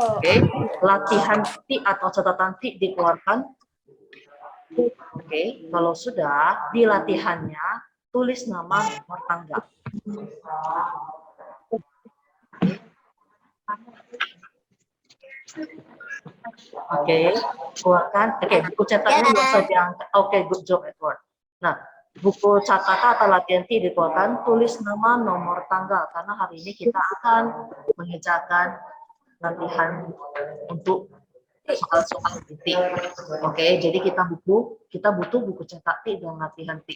Oke, latihan T atau catatan T dikeluarkan. Oke, kalau sudah di latihannya tulis nama nomor tangga. Oke, keluarkan. Oke, buku cetaknya nggak usah diangkat. Oke, good job Edward. Nah, buku catatan atau latihan T dikeluarkan, tulis nama nomor tangga karena hari ini kita akan mengerjakan latihan untuk soal-soal titik. Oke, jadi kita butuh buku cetak T dan latihan T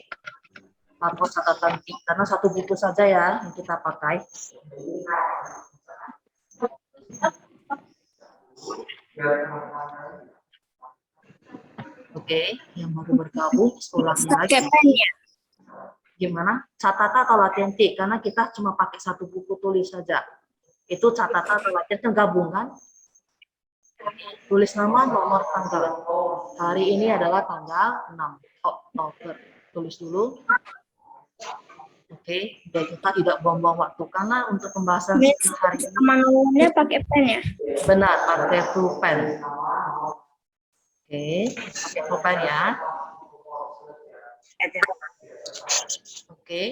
atau catatan T karena satu buku saja ya yang kita pakai. Oke, yang baru bergabung ulangi lagi. Gimana? Catatan atau latihan T karena kita cuma pakai satu buku tulis saja. Itu catatan atau latihan gabungan. Tulis nama nomor tanggal. Hari ini adalah tanggal 6 Oktober. Tulis dulu. Oke, biar kita tidak buang-buang waktu karena untuk pembahasan hari ini. Manualnya pakai pen ya? Benar, pakai pulpen. Oke, pakai pulpen ya. Oke,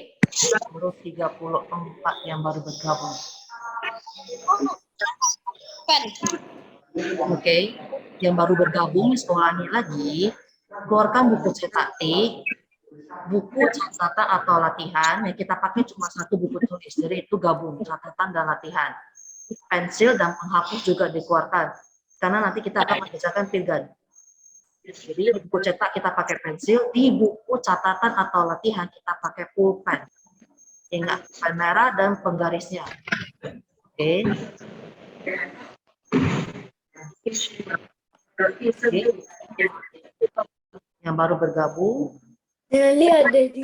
baru 34 yang baru bergabung. Oke, yang baru bergabung sekolahnya lagi, keluarkan buku cetak T, buku catatan atau latihan, yang kita pakai cuma satu buku tulis, jadi itu gabung catatan dan latihan. Pensil dan penghapus juga dikeluarkan, karena nanti kita akan mengerjakan pilgan. Jadi di buku cetak kita pakai pensil, di buku catatan atau latihan kita pakai pulpen. Ingat, pen merah dan penggarisnya. Oke. Yang baru bergabung. Nelly ada di.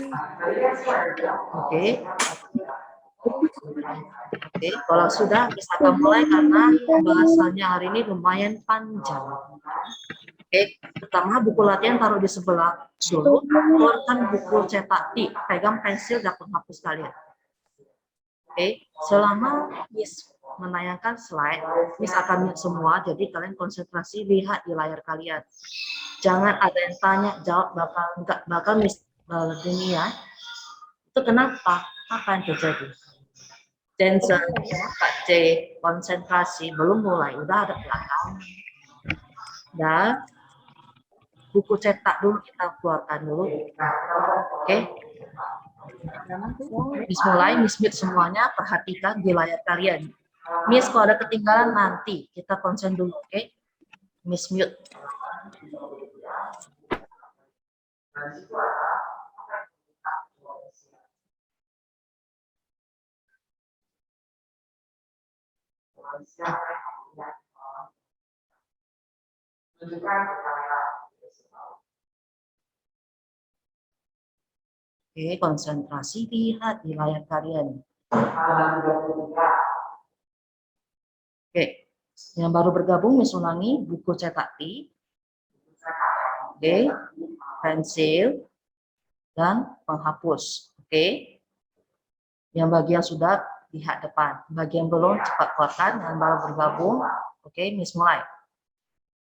Oke. Oke, kalau sudah bisa kita mulai karena bahasanya hari ini lumayan panjang. Oke, pertama buku latihan taruh di sebelah dulu, keluarkan buku cetak T, pegang pensil dan penghapus kalian. Oke, selama Miss menayangkan slide, Miss akan mute semua, jadi kalian konsentrasi lihat di layar kalian. Jangan ada yang tanya, jawab bakal Miss begini ya. Itu kenapa? Apa yang terjadi? Jensen, Pak C, konsentrasi, belum mulai, udah ada belakang. Dan buku cetak dulu kita keluarkan dulu. Oke. Miss mulai, Miss mute semuanya, perhatikan di layar kalian. Miss kalau ada ketinggalan nanti kita konsen dulu, oke? Miss mute. Oke, konsentrasi lihat di layar kalian. Oke, yang baru bergabung Miss ulangi buku cetak T. Oke, pensil dan penghapus. Oke. Yang bagian sudah lihat depan, bagian belum cepat keluarkan. Yang baru bergabung. Oke, Miss mulai.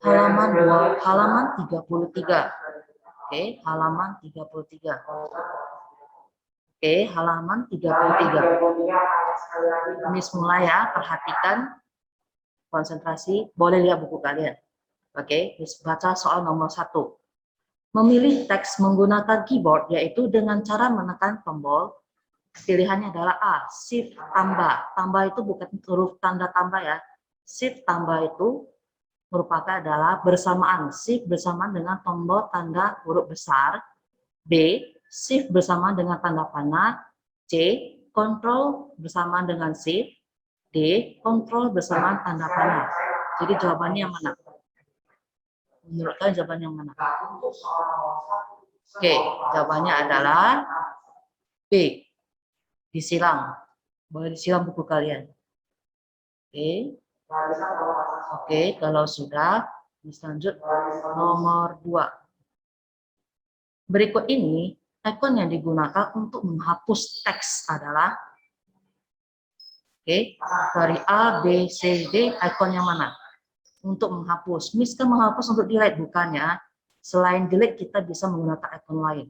Halaman 33. Oke, halaman 33. Oke, halaman 33. Miss mulai ya, perhatikan, konsentrasi, boleh lihat buku kalian. Oke, Miss baca soal nomor 1. Memilih teks menggunakan keyboard, yaitu dengan cara menekan tombol. Pilihannya adalah A, shift tambah. Tambah itu bukan huruf tanda tambah ya. Shift tambah itu merupakan adalah bersamaan. Shift bersamaan dengan tombol tanda huruf besar. B, shift bersamaan dengan tanda panah. C, kontrol bersamaan dengan shift. D, kontrol bersamaan tanda panah. Jadi jawabannya yang mana? Menurut kalian jawabannya yang mana? Oke, jawabannya adalah B. Disilang. Boleh disilang buku kalian. Oke. Oke, kalau sudah, lanjut nomor 2. Berikut ini, ikon yang digunakan untuk menghapus teks adalah, oke, dari A, B, C, D, ikon yang mana? untuk menghapus. Miss kan menghapus untuk delete, bukan ya. Selain delete, kita bisa menggunakan ikon lain.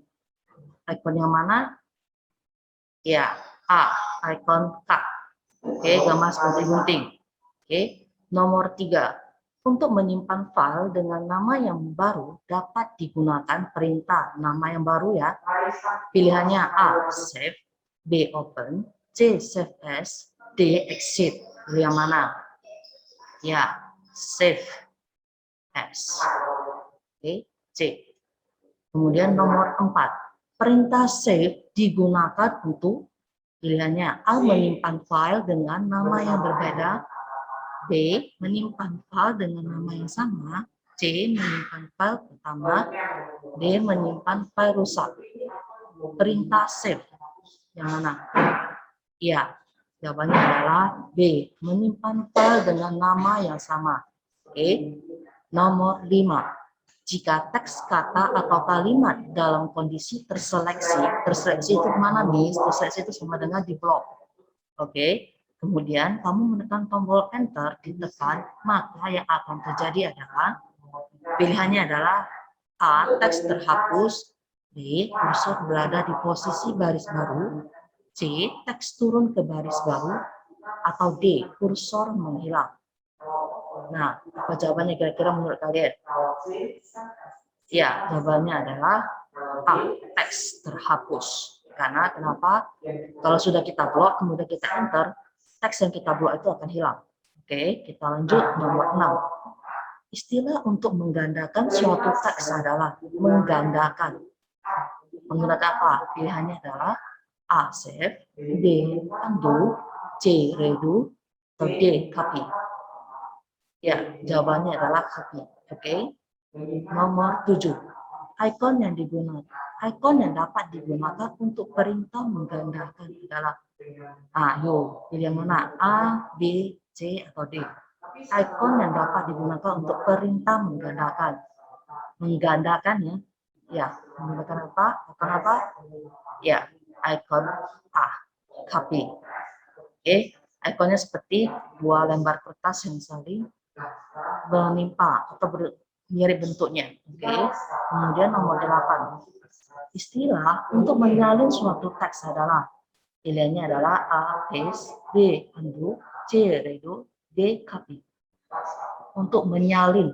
Ikon yang mana? Ya, A, ikon K. Oke, gambar seperti gunting. Oke, nomor 3. Untuk menyimpan file dengan nama yang baru dapat digunakan perintah nama yang baru ya. Pilihannya A, save, B, open, C, save as, D, exit. Pilih yang mana? Ya, save as. Oke, C. Kemudian nomor 4. Perintah save digunakan untuk pilihannya A, menyimpan file dengan nama yang berbeda, B, menyimpan file dengan nama yang sama, C, menyimpan file pertama, D, menyimpan file rusak. Perintah save yang mana? Ya, jawabannya adalah B, menyimpan file dengan nama yang sama. Oke. Nomor 5. Jika teks kata atau kalimat dalam kondisi terseleksi itu mana, Miss? Terseleksi itu sama dengan di blok. Oke. Kemudian kamu menekan tombol enter di depan, maka yang akan terjadi adalah pilihannya adalah A, teks terhapus, B, kursor berada di posisi baris baru, C, teks turun ke baris baru, atau D, kursor menghilang. Nah, apa jawabannya kira-kira menurut kalian? Ya, jawabannya adalah A, teks terhapus. Karena kenapa? Kalau sudah kita blok, kemudian kita enter, teks yang kita blok itu akan hilang. Oke, kita lanjut nomor 6. Istilah untuk menggandakan suatu teks adalah menggandakan. Menggunakan apa? Pilihannya adalah A, save, B, undo, C, redo, atau D, copy. Ya, jawabannya adalah copy. Oke. Nomor 7. Ikon yang dapat digunakan untuk perintah menggandakan adalah ayo pilih yang mana, A, B, C, atau D. Ikon yang dapat digunakan untuk perintah menggandakan. Menggandakan ya. Ya, menggunakan apa? Ikon apa? Ya, ikon A, copy. Oke, ikonnya seperti dua lembar kertas yang saling menimpa atau mirip bentuknya. Oke. Kemudian nomor 8. Istilah untuk menyalin suatu teks adalah pilihannya adalah A, paste, B, undo, C, redo, D, copy. Untuk menyalin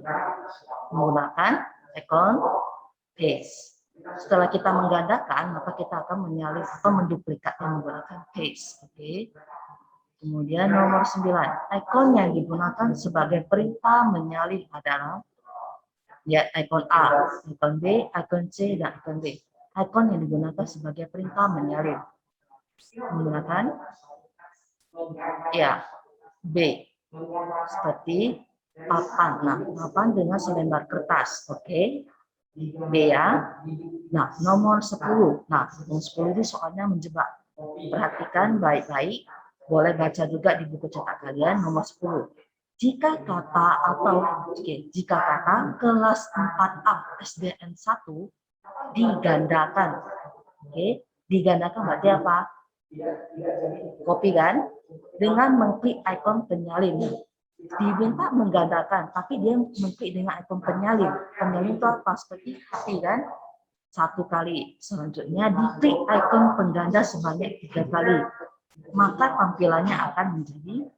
menggunakan ikon paste. Setelah kita menggandakan, maka kita akan menyalin atau menduplikatnya menggunakan paste. Oke. Kemudian nomor 9, ikon yang digunakan sebagai perintah menyalin adalah ya ikon A, ikon B, ikon C, dan ikon D. Ikon yang digunakan sebagai perintah menyalin menggunakan ya B, seperti papan. Nah, papan dengan selembar kertas, oke. B ya. Nah, nomor 10. Nah, nomor 10 ini soalnya menjebak. Perhatikan baik-baik. Boleh baca juga di buku cetak kalian nomor 10. Jika kata kelas 4A SDN 1 digandakan. Oke, digandakan berarti apa? Copy kan? Dengan mengklik ikon penyalin. Diminta menggandakan, tapi dia mengklik dengan ikon penyalin. Penyalin itu apa? Seperti copy kan? 1 kali. Selanjutnya diklik ikon pengganda sebanyak 3 kali. Maka tampilannya akan menjadi,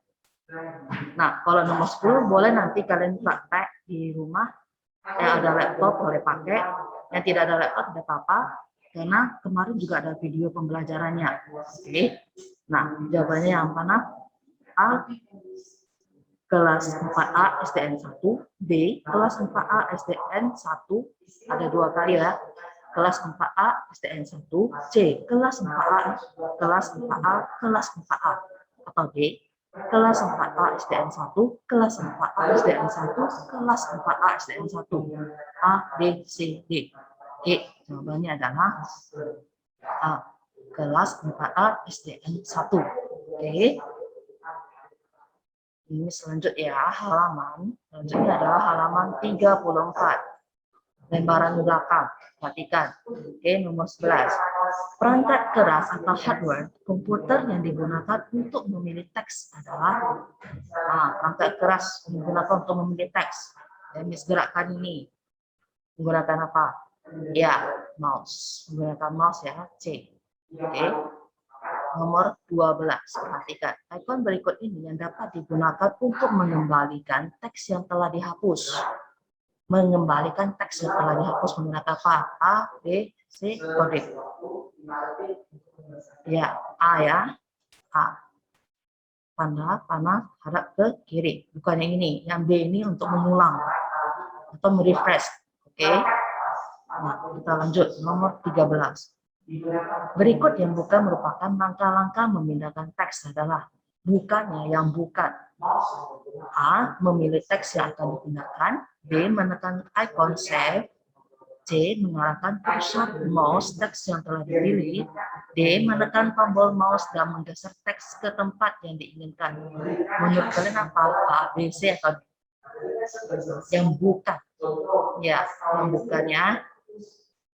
nah kalau nomor 10 boleh nanti kalian praktek di rumah, yang ada laptop boleh pakai, yang tidak ada laptop tidak apa-apa, karena kemarin juga ada video pembelajarannya. Oke. Nah, jawabannya yang mana? A, kelas 4A SDN 1, B, kelas 4A SDN 1, ada 2 kali ya. Kelas 4A SDN 1, C, kelas 4A, kelas 4A, kelas 4A, atau D, kelas 4A SDN 1, kelas 4A SDN 1, kelas 4A SDN 1, A, B, C, D. Oke, jawabannya adalah A, kelas 4A SDN 1. Oke. Ini selanjutnya halaman, selanjutnya adalah halaman 34. Lembaran belakang, perhatikan. Oke, nomor 11. Perangkat keras atau hardware komputer yang digunakan untuk memilih teks adalah perangkat keras digunakan untuk memilih teks. Dan gerakkan ini menggunakan apa? Ya, mouse. Menggunakan mouse ya, C. Oke. Nomor 12, perhatikan. Icon berikut ini yang dapat digunakan untuk mengembalikan teks yang telah dihapus. Mengembalikan teks yang telah dihapus menggunakan apa? A, B, C, kode. Ya, A ya. A. Tanda panah hadap ke kiri. Bukan yang ini. Yang B ini untuk mengulang atau merefresh. Oke. Nah, kita lanjut. Nomor 13. Berikut yang bukan merupakan langkah-langkah memindahkan teks adalah bukannya yang bukan. A. Memilih teks yang akan dipindahkan. B. Menekan icon save. C. Mengarahkan pusat mouse teks yang telah dipilih. D. Menekan tombol mouse dan menggeser teks ke tempat yang diinginkan. Menurut kalian apa? A, B, C, atau D? Yang bukan. Ya, yang bukannya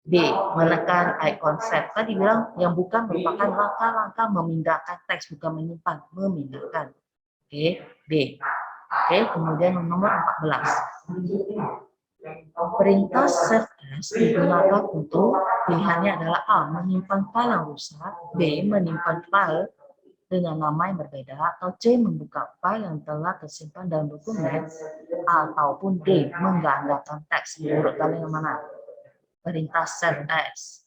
B. Menekan icon save. Tadi bilang yang bukan merupakan langkah-langkah memindahkan teks, bukan menyimpan, memindahkan. Oke, B. Oke, kemudian nomor 14. Perintah save as digunakan untuk pilihannya adalah A. Menyimpan file yang rusak, B. Menyimpan file dengan nama yang berbeda, atau C. Membuka file yang telah tersimpan dalam dokumen, ataupun D. Menggandakan teks. Menurut kalian yang mana? Perintah save as.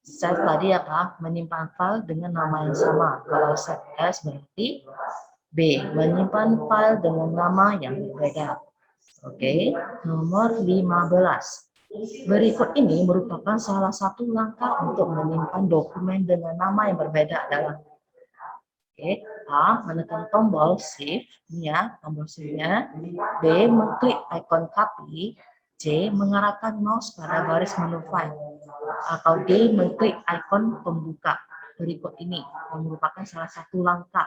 Save tadi apa? Menyimpan file dengan nama yang sama. Kalau save as berarti B. Menyimpan file dengan nama yang berbeda. Oke, nomor 15. Berikut ini merupakan salah satu langkah untuk menyimpan dokumen dengan nama yang berbeda adalah A. Menekan tombol shift, ya, tombol shift-nya. B. Mengklik icon copy. C. Mengarahkan mouse pada baris menu file. Atau D. Mengklik icon pembuka. Berikut ini yang merupakan salah satu langkah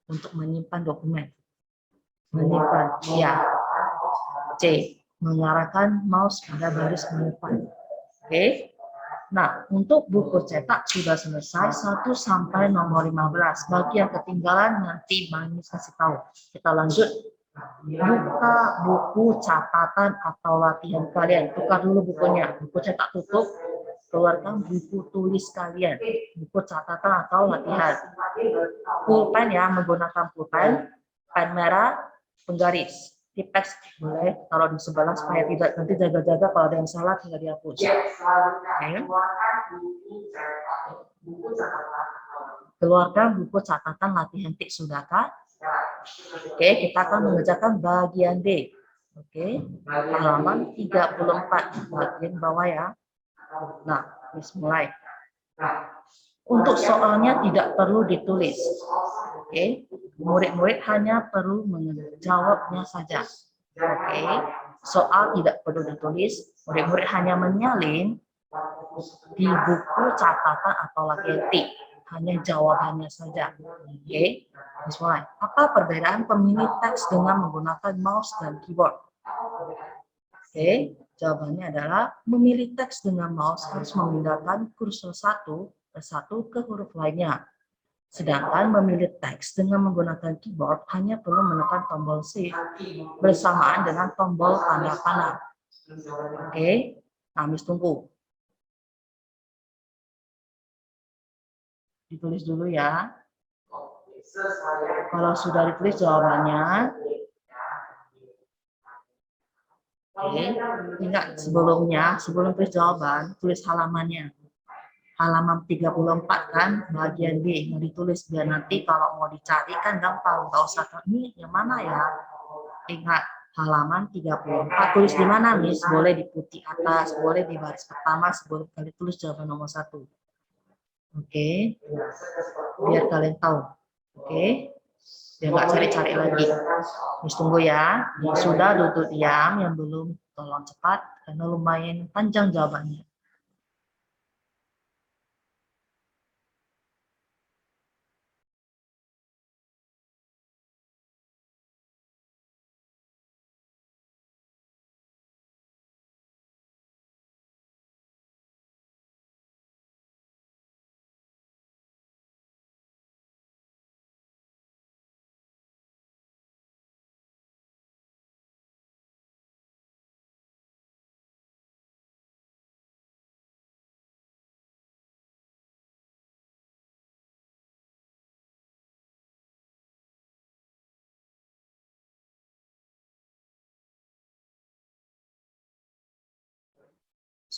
untuk menyimpan dokumen. Menyimpan, ya. C. Mengarahkan mouse pada baris menu file. Oke. Nah, untuk buku cetak sudah selesai 1 sampai nomor 15. Bagi yang ketinggalan nanti Manis kasih tahu. Kita lanjut. Buka buku catatan atau latihan kalian. Tukar dulu bukunya. Buku cetak tutup. Keluarkan buku tulis kalian. Buku catatan atau latihan. Pulpen ya, menggunakan pulpen. Pen merah, penggaris. Tipex boleh taruh di sebelah supaya tidak nanti jaga-jaga kalau ada yang salah tinggal dihapus. Keluarkan buku catatan latihan tik sudahkah? Oke, kita akan mengerjakan bagian D. Oke, halaman 34 bagian bawah ya. Nah, mulai. Untuk soalnya tidak perlu ditulis. Oke, murid-murid hanya perlu menjawabnya saja. Oke, soal tidak perlu ditulis, murid-murid hanya menyalin di buku catatan atau latihan tik, hanya jawabannya saja. Oke, mulai. Apa perbedaan pemilih teks dengan menggunakan mouse dan keyboard? Oke, jawabannya adalah memilih teks dengan mouse harus memindahkan kursor satu persatu ke huruf lainnya. Sedangkan memilih teks dengan menggunakan keyboard hanya perlu menekan tombol shift bersamaan dengan tombol tanda panah. Oke, kami tunggu. Ditulis dulu ya. Kalau sudah ditulis jawabannya, oke, ingat sebelum tulis jawaban, tulis halamannya. Halaman 34 kan, bagian B, mau ditulis biar nanti kalau mau dicari kan gampang, nggak usah ini yang mana ya. Ingat, halaman 34, tulis di mana, Miss? Boleh di putih atas, boleh di baris pertama, boleh kalian tulis jawaban nomor 1. Oke, biar kalian tahu. Oke, biar nggak cari-cari lagi. Miss tunggu ya, yang sudah duduk diam, yang belum tolong cepat, karena lumayan panjang jawabannya.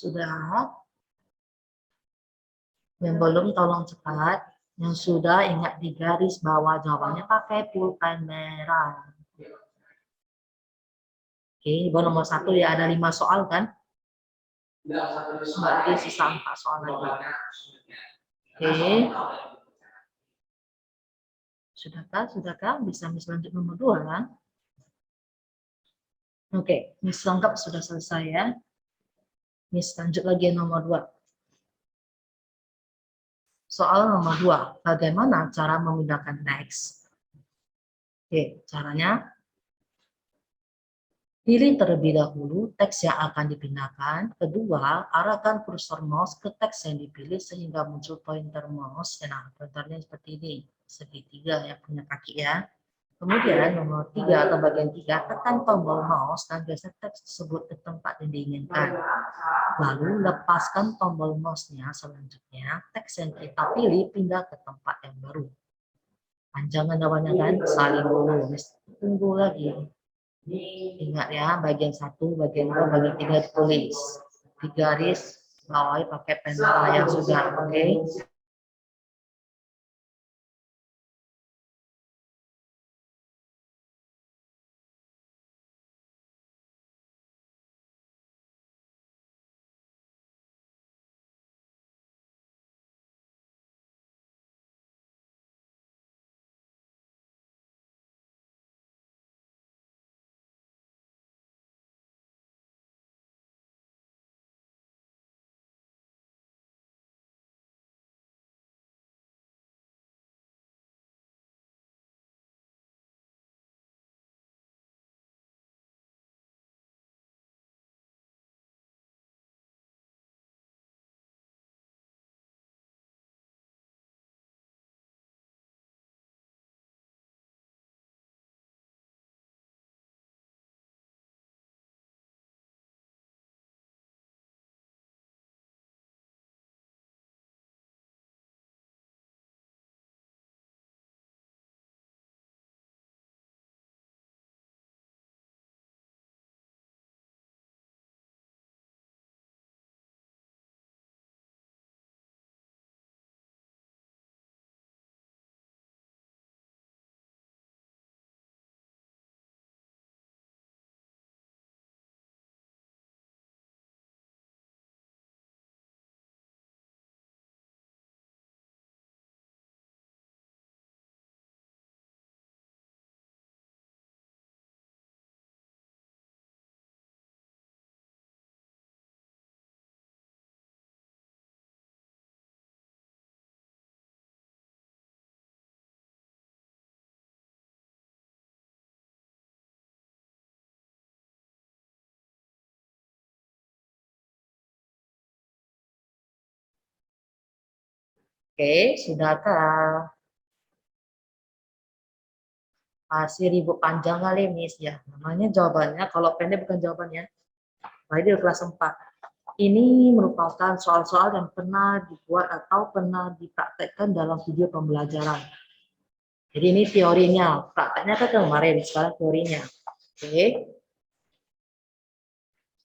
Sudah? Yang belum tolong cepat. Yang sudah ingat di garis bawah jawabannya pakai pulpen merah. Oke, nomor 1 ya, ada 5 soal kan? Berarti sisa 4 soal lagi. Oke. Sudahkah? Bisa Miss lanjut nomor 2 kan? Oke, Miss lengkap sudah selesai ya. Miss lanjut lagi nomor 2. Soal nomor 2, bagaimana cara memindahkan teks? Oke, caranya pilih terlebih dahulu teks yang akan dipindahkan. Kedua, arahkan kursor mouse ke teks yang dipilih sehingga muncul pointer mouse. Nah, pointernya seperti ini, segitiga yang punya kaki ya. Kemudian nomor 3 atau bagian 3, tekan tombol mouse dan geser teks tersebut ke tempat yang diinginkan. Lalu lepaskan tombol mouse-nya, selanjutnya teks yang kita pilih pindah ke tempat yang baru. Panjangan jawabannya kan, salin dulu, tunggu lagi. Ingat ya, bagian 1, bagian 2, bagian 3 ditulis. Di garis bawahi pakai pen merah yang sudah, oke? Oke, sudahkah? Masih ribut panjang kali, Miss. Ya, namanya jawabannya, kalau pendek bukan jawabannya. Nah, ini kelas 4. Ini merupakan soal-soal yang pernah dibuat atau pernah dipraktekkan dalam video pembelajaran. Jadi ini teorinya, prakteknya kan kemarin, sekarang teorinya. Oke.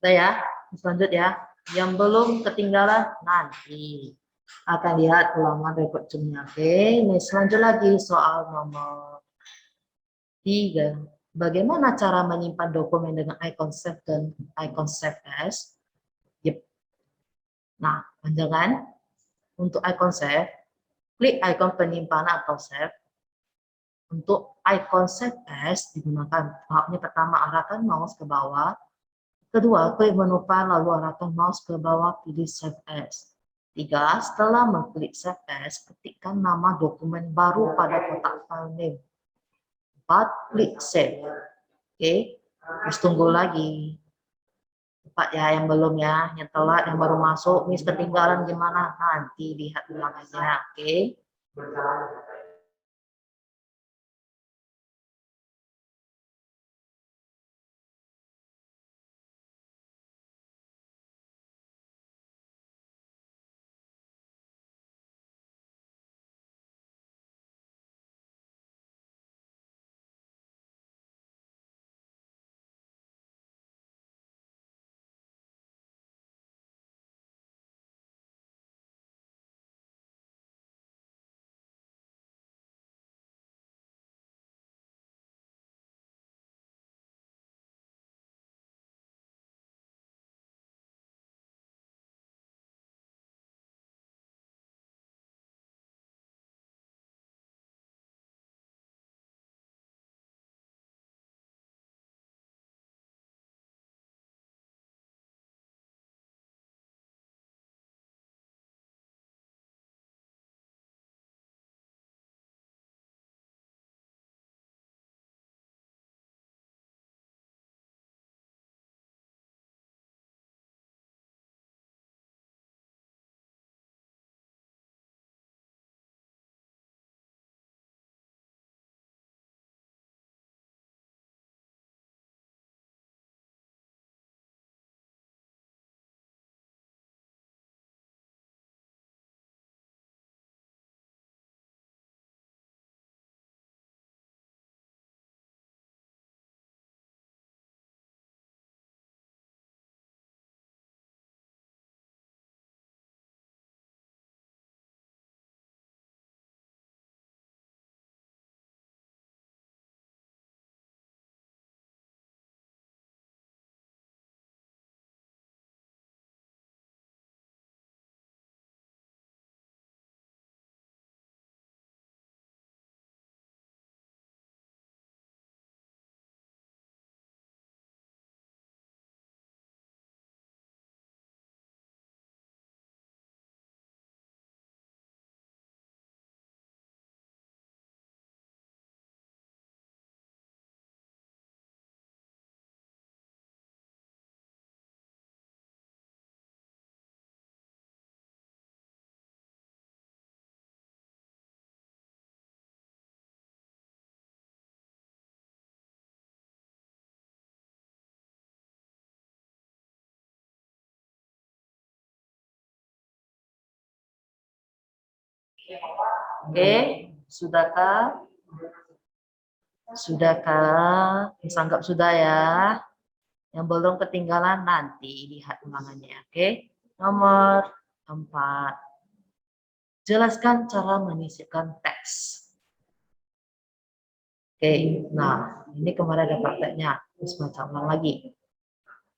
Sudah ya, lanjut ya. Yang belum ketinggalan nanti akan lihat ulangan rekodnya. Oke, ini selanjut lagi soal nomor 3. Bagaimana cara menyimpan dokumen dengan icon save dan icon save as? Yep. Nah, panjangan untuk icon save, klik icon penyimpanan atau save. Untuk icon save as digunakan. Tahapnya pertama, arahkan mouse ke bawah. Kedua, klik menu file lalu arahkan mouse ke bawah, pilih save as. 3. Setelah mengklik save as, ketikkan nama dokumen baru pada kotak file name. 4. Klik save. Oke, terus tunggu lagi. Cepat ya yang belum ya, yang telat, yang baru masuk, Miss ketinggalan gimana? Nanti lihat ulangannya, oke? Oke, sudahkah? Sudahkah? Bisa anggap sudah ya. Yang belum ketinggalan nanti lihat ulangannya. Oke, nomor 4. Jelaskan cara menyisipkan teks. Oke, nah ini kemarin ada prakteknya. Terus baca ulang lagi.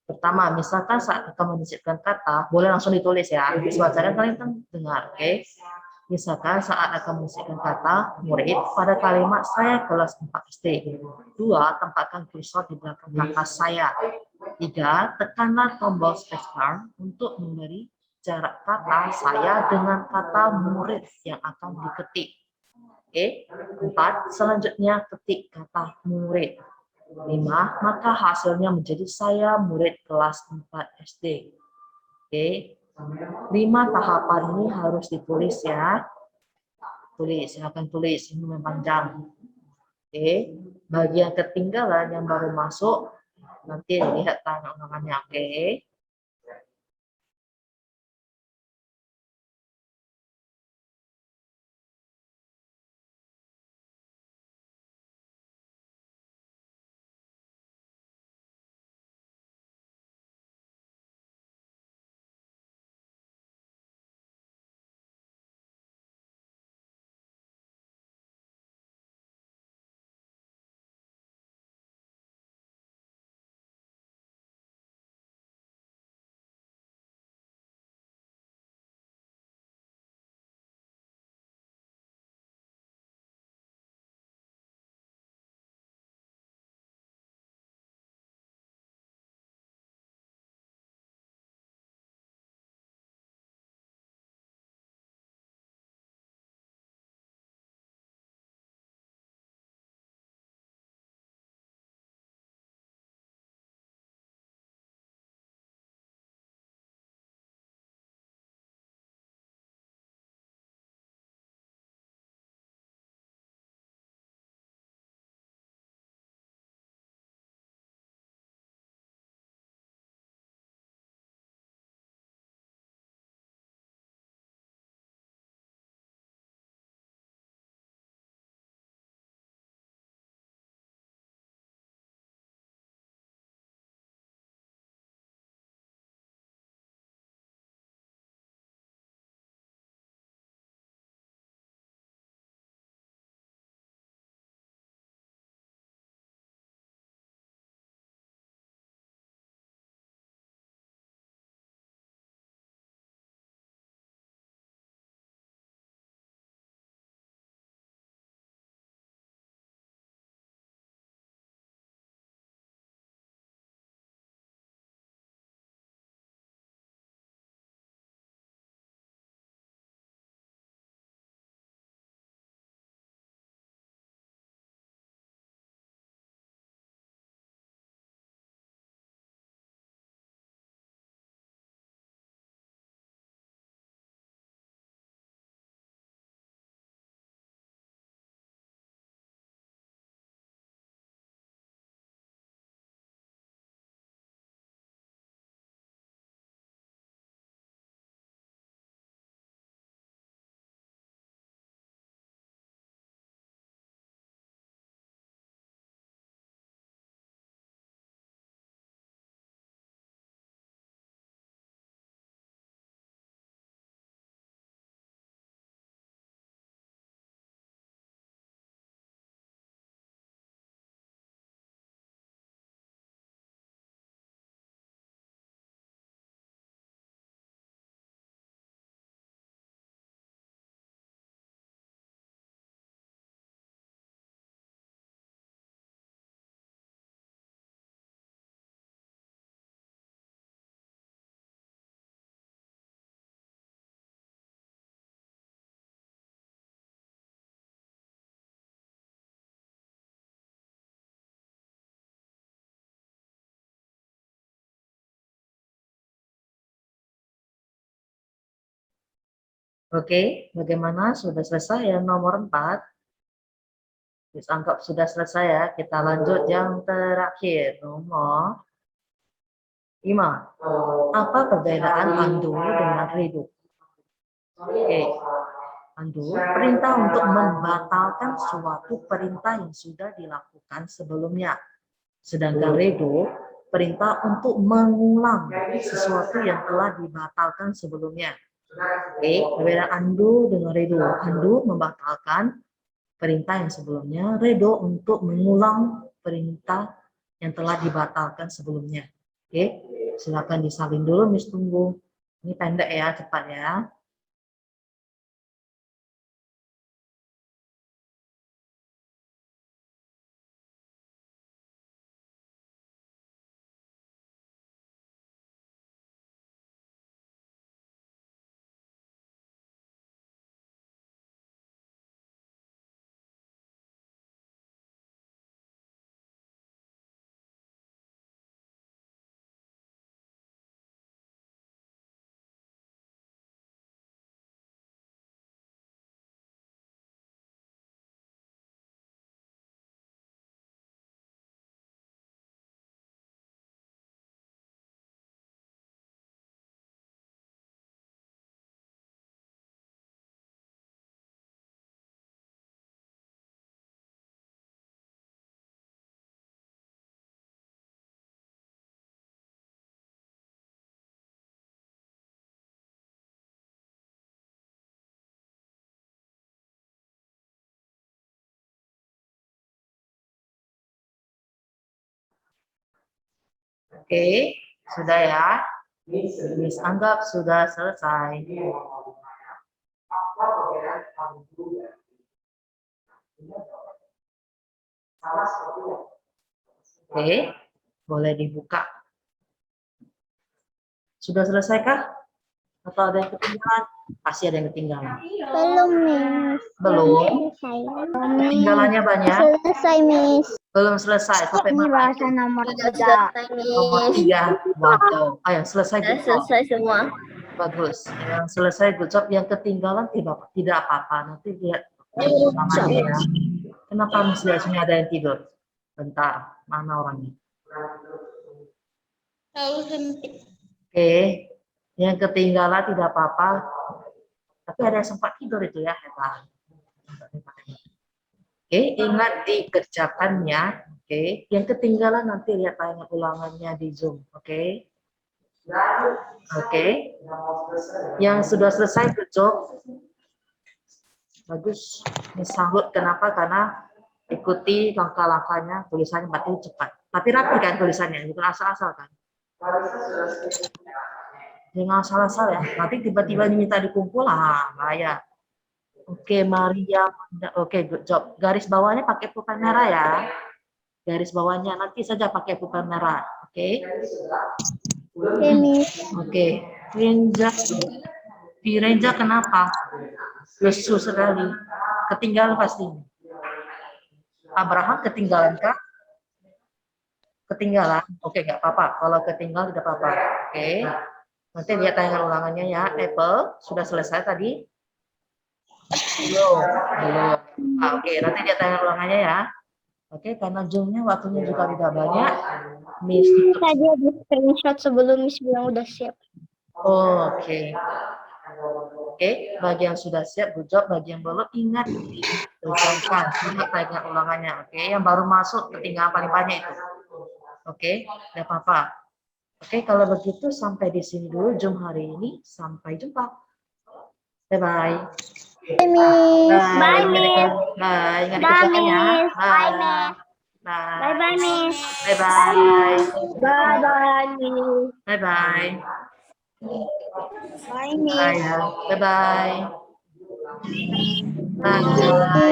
Pertama, misalkan saat kita menyisipkan kata, boleh langsung ditulis ya. Terus bacanya kalian kan dengar, oke? Misalkan saat akan menyisipkan kata murid pada kalimat saya kelas 4 SD. 2, tempatkan kursor di belakang kata saya. 3, tekanlah tombol spacebar untuk memberi jarak kata saya dengan kata murid yang akan diketik. Oke, 4, selanjutnya ketik kata murid. 5, maka hasilnya menjadi saya murid kelas 4 SD. Oke, 5 tahapan ini harus ditulis ya. Tulis, silakan tulis, ini memang panjang. Oke, bagi yang ketinggalan yang baru masuk, nanti lihat tanya ulangannya, oke. Oke, bagaimana? Sudah selesai ya nomor 4? Anggap sudah selesai ya. Kita lanjut yang terakhir, nomor 5. Apa perbedaan Pandu dengan Redu? Oke, Undo, perintah untuk membatalkan suatu perintah yang sudah dilakukan sebelumnya. Sedangkan redo, perintah untuk mengulang sesuatu yang telah dibatalkan sebelumnya. Oke, berbeda undo dengan redo. Undo membatalkan perintah yang sebelumnya, redo untuk mengulang perintah yang telah dibatalkan sebelumnya. Oke, silakan disalin dulu, Miss tunggu. Ini pendek ya, cepat ya. Oke, sudah ya. Miss anggap sudah selesai. Oke, boleh dibuka. Sudah selesaikah? Atau ada yang ketinggalan? Pasti ada yang ketinggalan. Belum, Miss. Belum? Ketinggalannya banyak? Selesai, Miss. Belum selesai. Sampai Ini mana? bahasa nomor 3. Nomor 3. Waduh. Oh, yang selesai good job. Selesai semua. Bagus. Yang selesai good job. Yang ketinggalan tidak apa-apa. Nanti lihat namanya ya. Kenapa mesti di sini ada yang tidur? Bentar. Mana orangnya? Oke. Yang ketinggalan tidak apa-apa. Tapi ada yang sempat tidur itu ya. Hebat. Oke, ingat dikerjakannya. Oke, yang ketinggalan nanti lihat tayangan ulangannya di Zoom. Oke. Oke. Yang sudah selesai good job. Bagus. Ini sambut. Kenapa? Karena ikuti langkah-langkahnya, tulisannya berarti cepat. Tapi rapi kan tulisannya, bukan asal-asal kan. Jangan asal-asal ya. Nanti tiba-tiba diminta dikumpul, bahaya. Oke, Maria. Oke, good job. Garis bawahnya pakai pulpen merah ya. Garis bawahnya nanti saja pakai pulpen merah. Oke. Oke, Miss. Oke. Renja. Renja kenapa? Lesu sekali. Ketinggalan pasti. Abraham ketinggalan kah? Ketinggalan. Oke, nggak apa-apa. Kalau ketinggalan tidak apa-apa. Oke. Nanti lihat tayangan ulangannya ya. Apple sudah selesai tadi. Belum. Oke, nanti lihat tayangan ulangannya ya. Oke, karena zoomnya waktunya juga tidak banyak. Miss tutup. Tadi ada screenshot sebelum Miss bilang udah siap. Oke. Oke, bagi yang sudah siap, good job. Bagi yang belum, ingat dikerjakan. Ingat tayangan ulangannya. Oke, yang baru masuk ketinggalan paling banyak itu. Oke, tidak apa-apa. Oke, kalau begitu sampai di sini dulu Zoom hari ini. Sampai jumpa. Bye-bye. Bye, Miss. Bye, Miss. Bye. Ingat dikerjakan ya. Bye, Miss. Bye. Bye-bye, Miss. Bye-bye. Bye-bye, Miss. Bye-bye. Bye, Miss. Bye. Bye-bye. Bye.